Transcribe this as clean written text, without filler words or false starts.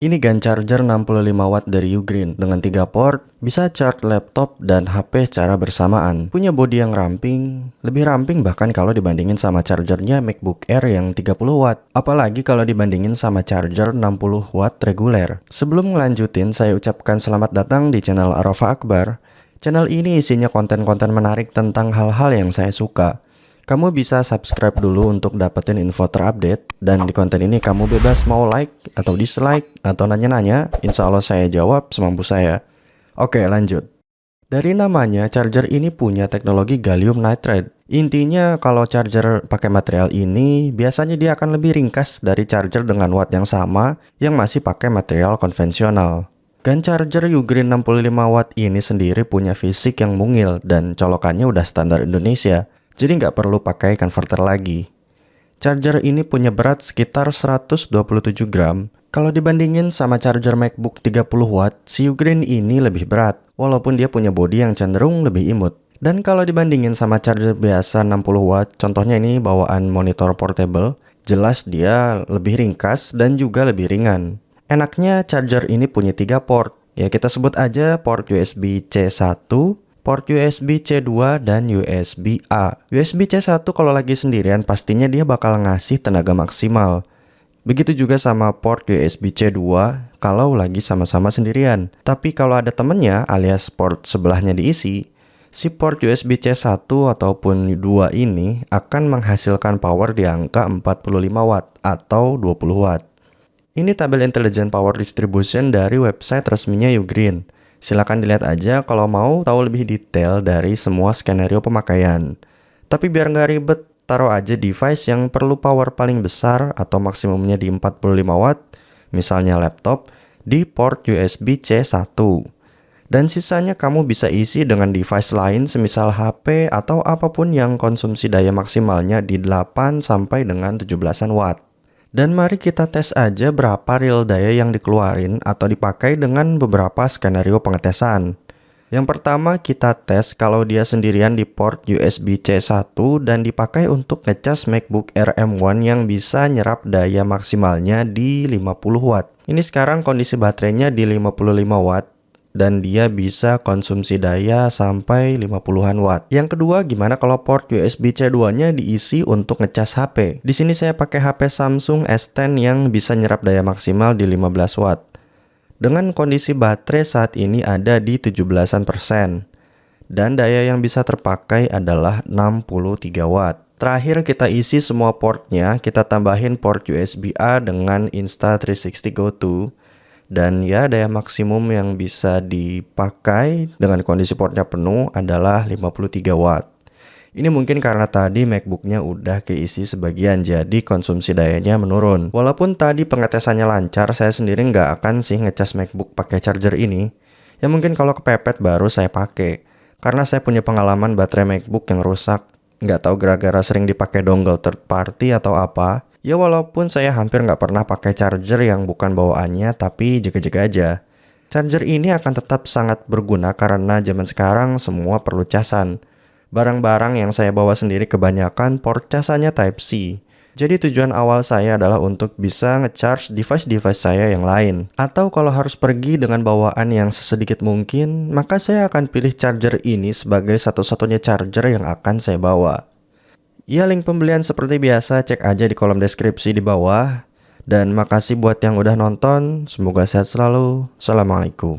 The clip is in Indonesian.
Ini GAN charger 65 watt dari Ugreen dengan 3 port, bisa charge laptop dan HP secara bersamaan. Punya bodi yang ramping, lebih ramping bahkan kalau dibandingin sama chargernya MacBook Air yang 30 watt. Apalagi kalau dibandingin sama charger 60 watt reguler. Sebelum ngelanjutin, saya ucapkan selamat datang di channel Arafah Akbar. Channel ini isinya konten-konten menarik tentang hal-hal yang saya suka. Kamu bisa subscribe dulu untuk dapetin info terupdate, dan di konten ini kamu bebas mau like atau dislike atau nanya-nanya, insya Allah saya jawab semampu saya. Oke, lanjut. Dari namanya, charger ini punya teknologi gallium nitride. Intinya kalau charger pakai material ini, biasanya dia akan lebih ringkas dari charger dengan watt yang sama yang masih pakai material konvensional. GAN charger Ugreen 65 watt ini sendiri punya fisik yang mungil dan colokannya udah standar Indonesia. Jadi nggak perlu pakai converter lagi. Charger ini punya berat sekitar 127 gram. Kalau dibandingin sama charger MacBook 30 watt, si Ugreen ini lebih berat, walaupun dia punya bodi yang cenderung lebih imut. Dan kalau dibandingin sama charger biasa 60 watt, contohnya ini bawaan monitor portable, jelas dia lebih ringkas dan juga lebih ringan. Enaknya charger ini punya 3 port, ya kita sebut aja port USB C1, port USB C2 dan USB A. USB C1 kalau lagi sendirian pastinya dia bakal ngasih tenaga maksimal. Begitu juga sama port USB C2 kalau lagi sama-sama sendirian. Tapi kalau ada temennya alias port sebelahnya diisi, si port USB C1 ataupun 2 ini akan menghasilkan power di angka 45 watt atau 20 watt. Ini tabel Intelligent Power Distribution dari website resminya Ugreen. Silahkan dilihat aja kalau mau tahu lebih detail dari semua skenario pemakaian. Tapi biar nggak ribet, taruh aja device yang perlu power paling besar atau maksimumnya di 45 watt, misalnya laptop, di port USB C1. Dan sisanya kamu bisa isi dengan device lain semisal HP atau apapun yang konsumsi daya maksimalnya di 8 sampai dengan 17-an watt. Dan mari kita tes aja berapa real daya yang dikeluarin atau dipakai dengan beberapa skenario pengetesan. Yang pertama kita tes kalau dia sendirian di port USB C1 dan dipakai untuk ngecas MacBook Air M1 yang bisa nyerap daya maksimalnya di 50 watt. Ini sekarang kondisi baterainya di 55 watt. Dan dia bisa konsumsi daya sampai 50-an watt. Yang kedua, gimana kalau port USB C2-nya diisi untuk ngecas HP? Di sini saya pakai HP Samsung S10 yang bisa nyerap daya maksimal di 15 watt. Dengan kondisi baterai saat ini ada di 17%. Dan daya yang bisa terpakai adalah 63 watt. Terakhir kita isi semua portnya, kita tambahin port USB A dengan Insta360 Go2. Dan ya daya maksimum yang bisa dipakai dengan kondisi portnya penuh adalah 53 watt. Ini mungkin karena tadi MacBooknya udah keisi sebagian, jadi konsumsi dayanya menurun. Walaupun tadi pengetesannya lancar, saya sendiri nggak akan sih ngecas MacBook pakai charger ini. Ya mungkin kalau kepepet baru saya pakai. Karena saya punya pengalaman baterai MacBook yang rusak. Nggak tahu gara-gara sering dipakai dongle third party atau apa. Ya walaupun saya hampir nggak pernah pakai charger yang bukan bawaannya, tapi jaga-jaga aja. Charger ini akan tetap sangat berguna karena zaman sekarang semua perlu casan. Barang-barang yang saya bawa sendiri kebanyakan port casannya Type-C. Jadi tujuan awal saya adalah untuk bisa ngecharge device-device saya yang lain. Atau kalau harus pergi dengan bawaan yang sesedikit mungkin, maka saya akan pilih charger ini sebagai satu-satunya charger yang akan saya bawa. Ya, link pembelian seperti biasa cek aja di kolom deskripsi di bawah. Dan makasih buat yang udah nonton, semoga sehat selalu. Assalamualaikum.